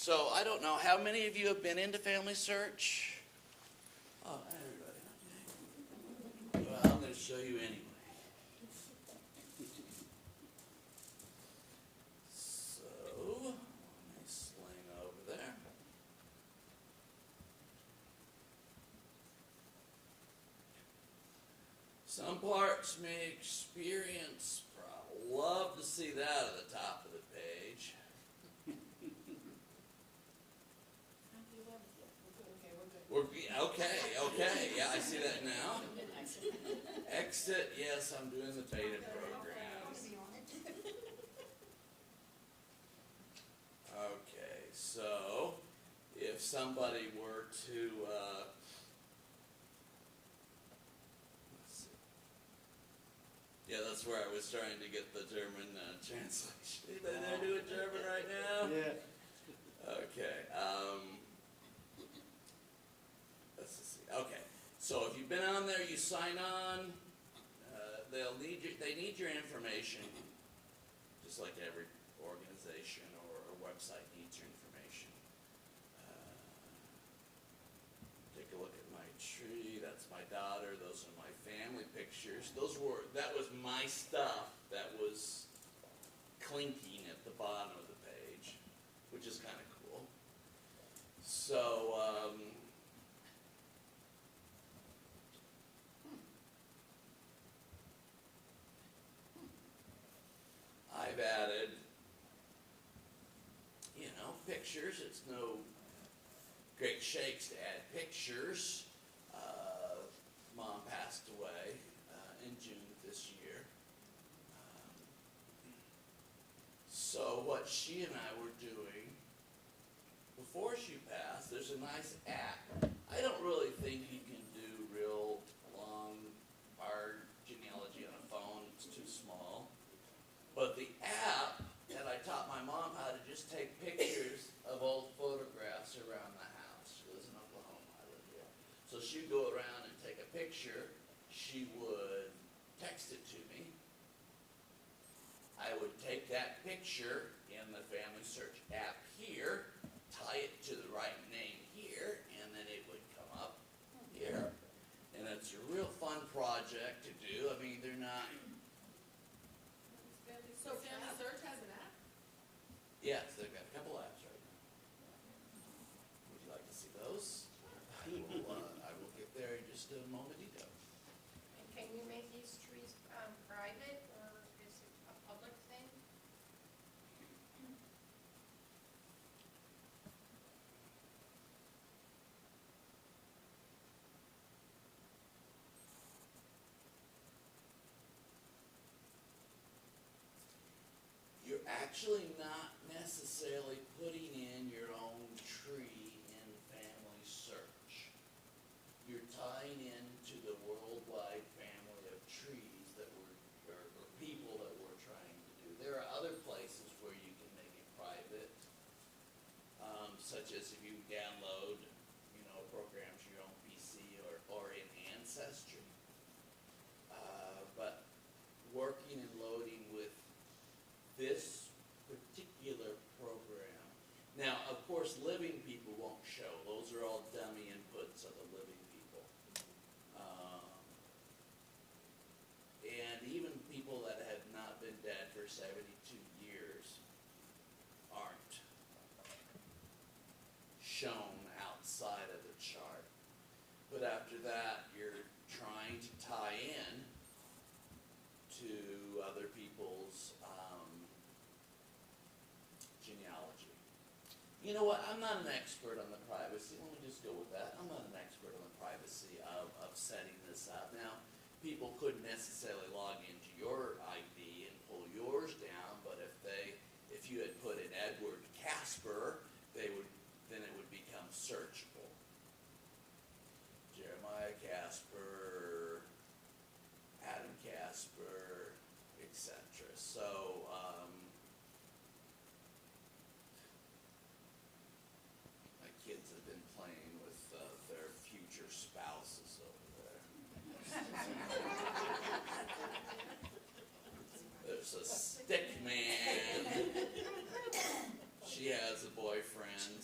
So I don't know, how many of you have been into Family Search? Oh, everybody, okay. Well, I'm going to show you anyway. So, let me sling over there. Some parts may experience problem. Love to see that at the top of the page. Okay, yeah, I see that now. Exit, yes, I'm doing the beta program. Okay, so if somebody were to, let's see. Yeah, that's where I was trying to get the German translation. They're doing German right now? Yeah. Okay, let's just see. Okay, so if you've been on there, you sign on. They need your information, just like every organization or website needs your information. Take a look at my tree. That's my daughter. Those are my family pictures. That was my stuff that was clinking at the bottom of the page, which is kind of cool. So, I've added, pictures. It's no great shakes to add pictures. Mom passed away in June this year. So what she and I were doing before she passed, there's a nice app. I don't really think you can do real long, hard genealogy on a phone. It's too small. But the app, and I taught my mom how to just take pictures of old photographs around the house. She lives in Oklahoma, I live here. So she'd go around and take a picture. She would text it to me. I would take that picture in the Family Search app here, tie it to the right name here, and then it would come up here. And it's a real fun project to do. I mean, they're not... So Family Search has an app? Yes, they've got a couple apps right now. Would you like to see those? I will get there in just a moment. And can you make these trees private, or is it a public thing? You're actually not necessarily putting in your own tree in Family Search. You're tying into the worldwide family of trees that or people that we're trying to do. There are other places where you can make it private, such as if you download, programs to your own PC or in Ancestry. But working and loading with this particular program. Now, of course, living people won't show. Those are all dummy inputs of the living people. And even people that have not been dead for 72 years aren't shown outside of the chart. But after that, you're trying to tie in to other people's genealogy. You know what? I'm not an expert on the privacy. Let me just go with that. I'm not an expert on the privacy of setting this up. Now, people couldn't necessarily log into your ID and pull yours down, but if you had put in Edward Casper, then it would become searchable. Jeremiah Casper, Adam Casper, etc. So, my kids have been playing with their future spouses over there. There's a stick man. She has a boyfriend.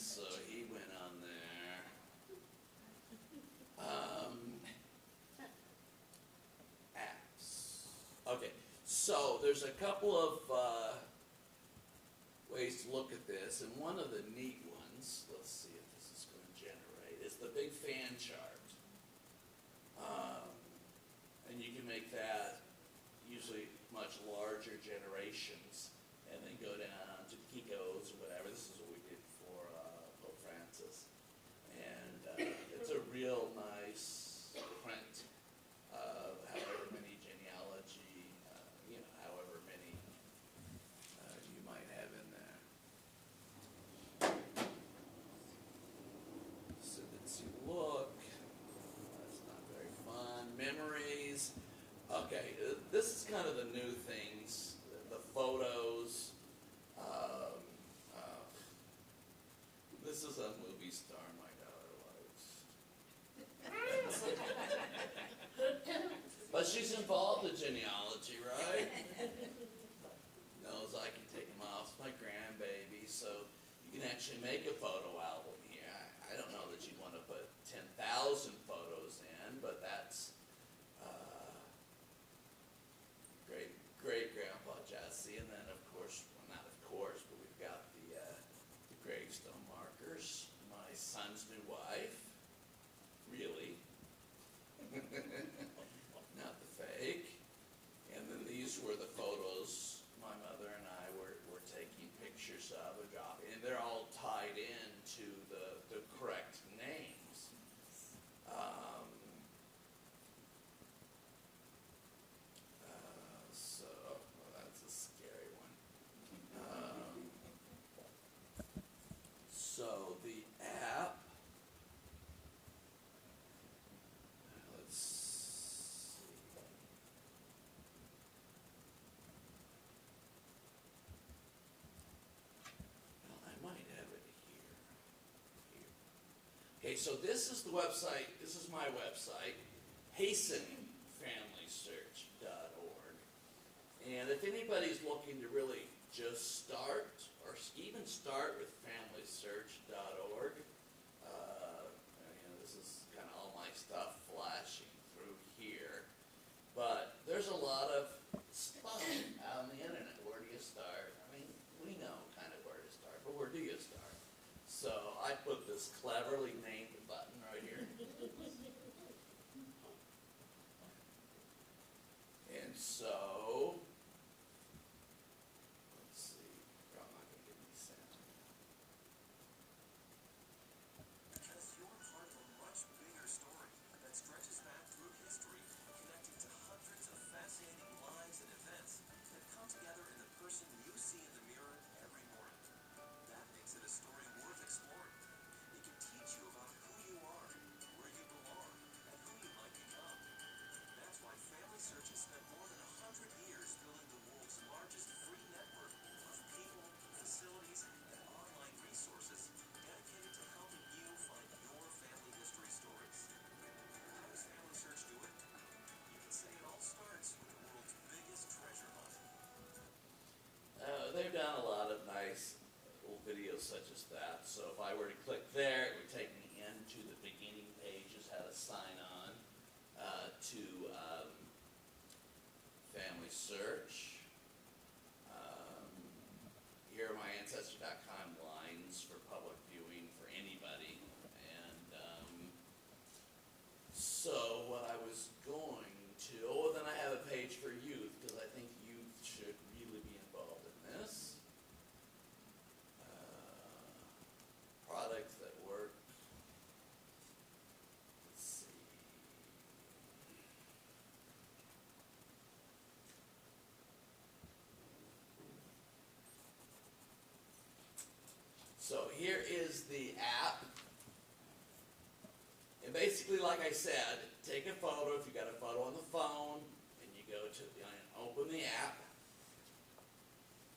there's a couple of ways to look at this, and one of the neat ones, let's see if this is going to generate, is the big fan chart. And you can make that usually much larger generations, and then go down to Kiko's or whatever. This is what we did for Pope Francis. And it's a real nice print of however many genealogy, however many you might have in there. So let's see, look. That's not very fun. Memories. Okay, this is kind of the new things, the photos. This is a movie star my daughter likes. But she's involved in genealogy, right? Knows I can take them off. It's my grandbaby, so you can actually make a photo album here. I don't know that you'd want to put 10,000 photos in, but that's great grandpa Jesse. And then of course, well, not of course, but we've got the gravestone markers. My son's new wife, really. Not the fake. And then these were the photos my mother and I were taking pictures of and dropping, and they're all tied into the correct names. Well, that's a scary one. So the app, let's see. Well, I might have it here. Okay, so this is the website, this is my website, hastenfamilysearch.org. And if anybody's looking to really just start, or even start with familysearch.org, this is kind of all my stuff flashing through here. But there's a lot of stuff out on the internet. Where do you start? I mean, we know kind of where to start, but where do you start? So I put this cleverly named button right here. And so, let's see, I'm not going to give me sound. Because you're part of a much bigger story that stretches back through history, connecting to hundreds of fascinating lives and events that come together in the person you see in the mirror every morning. That makes it a story worth exploring. It can teach you about who you are, where you belong, and who you might become. That's why Family Search has spent more than 100 years building the world's largest free network of people, facilities, and online resources dedicated to helping you find your family history stories. How does Family Search do it? You can say it all starts with the world's biggest treasure hunt. They've done a lot of nice little videos such as that. So if I were to click there, it would take me into the beginning pages, how to sign on to Family Search. Here are my Ancestry.com lines for public viewing for anybody. And so what I was going to, then I have a page for youth, because I think youth should really be involved in this. Products that work. Let's see. So here is the app. And basically, like I said, take a photo. If you got a photo on the phone, and you go to open the app,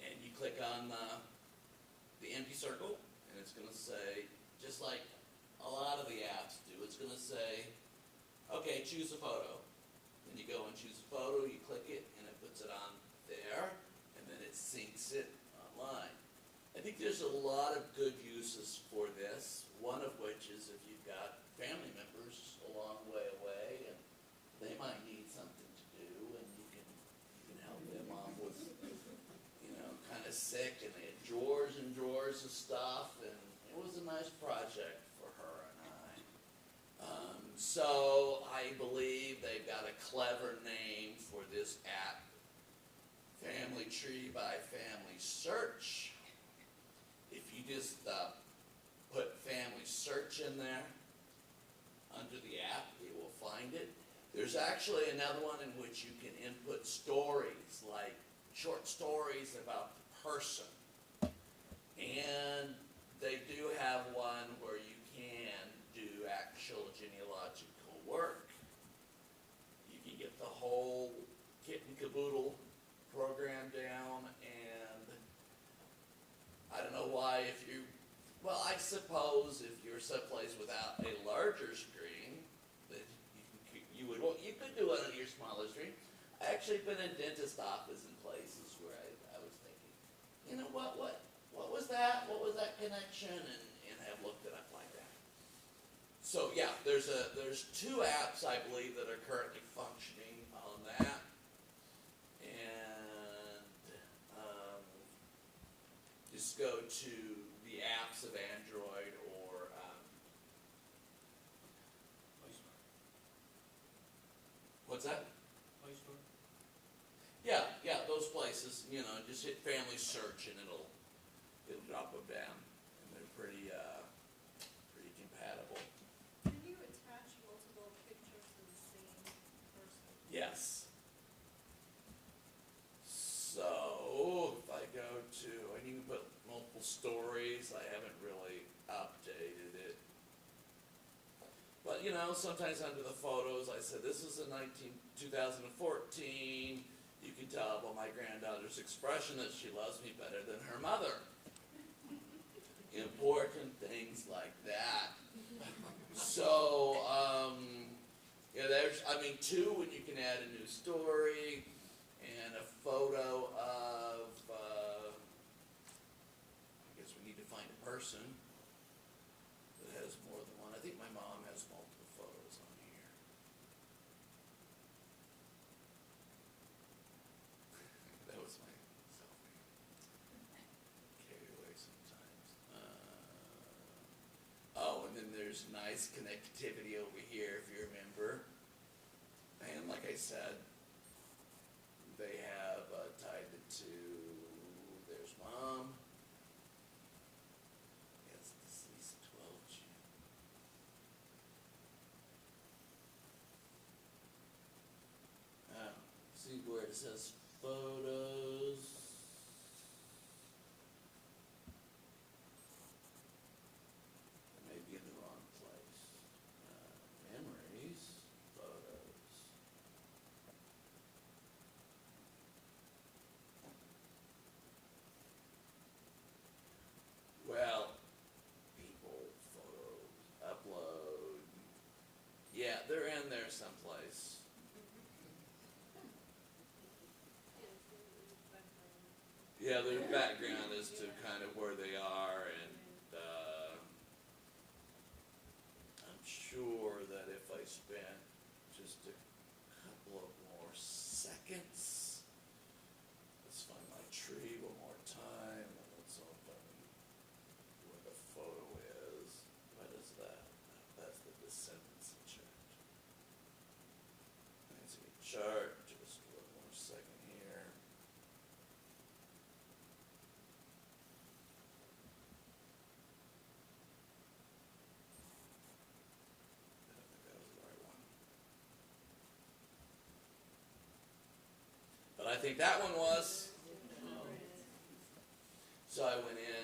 and you click on the empty circle, and it's going to say, just like a lot of the apps do, it's going to say, okay, choose a photo. Then you go and choose a photo, you click it, and it puts it on there, and then it syncs it online. I think there's a lot of good uses for this, one of which is if you've got family members a long way away, and they might need something to do, and you can help them off with sick, and they had drawers and drawers of stuff, and it was a nice project for her and I. So I believe they've got a clever name for this app, Family Tree by Family Search. If you just put Family Search in there, under the app, it will find it. There's actually another one in which you can input stories, like short stories about the person. And they do have one where you can do actual genealogical work. You can get the whole kit and caboodle program down, and I don't know why if you, well, I suppose if you're someplace without a larger screen, that you could do it on your smaller screen. I actually been in dentist office in places where I was thinking, you know, what was that? What was that connection? And have looked it up like that. So yeah, there's 2 apps I believe that are currently functioning on that. And just go to the apps of Android or what's that? Play Store? Yeah, those places, you know, just hit Family Search and it'll drop them down, and they're pretty compatible. Can you attach multiple pictures of the same person? Yes. So if I go to, I need to put multiple stories. I haven't really updated it. But you know, sometimes under the photos, I said this is a 2014. You can tell by my granddaughter's expression that she loves me better than her mother. Important things like that. So, yeah, there's, 2 when you can add a new story, and a photo of, I guess we need to find a person that has more than one. I think my mom has multiple photos on here. That was my selfie. Carry away sometimes. Oh, and then there's nice connectivity over here, if you remember. And like I said, they have tied the 2. There's mom. Yes, deceased 12 June. See where it says photos. I may be in the wrong place. Memories, photos. Well, people, photos, upload. Yeah, they're in there someplace. Yeah, their background as to kind of where they are, and I'm sure that if I spent just a couple of more seconds, let's find my tree one more time, and let's open where the photo is. What is that? That's the descendants chart. Let's see, chart, just one more second here. I don't think that was the right one. But I think that one was. So I went in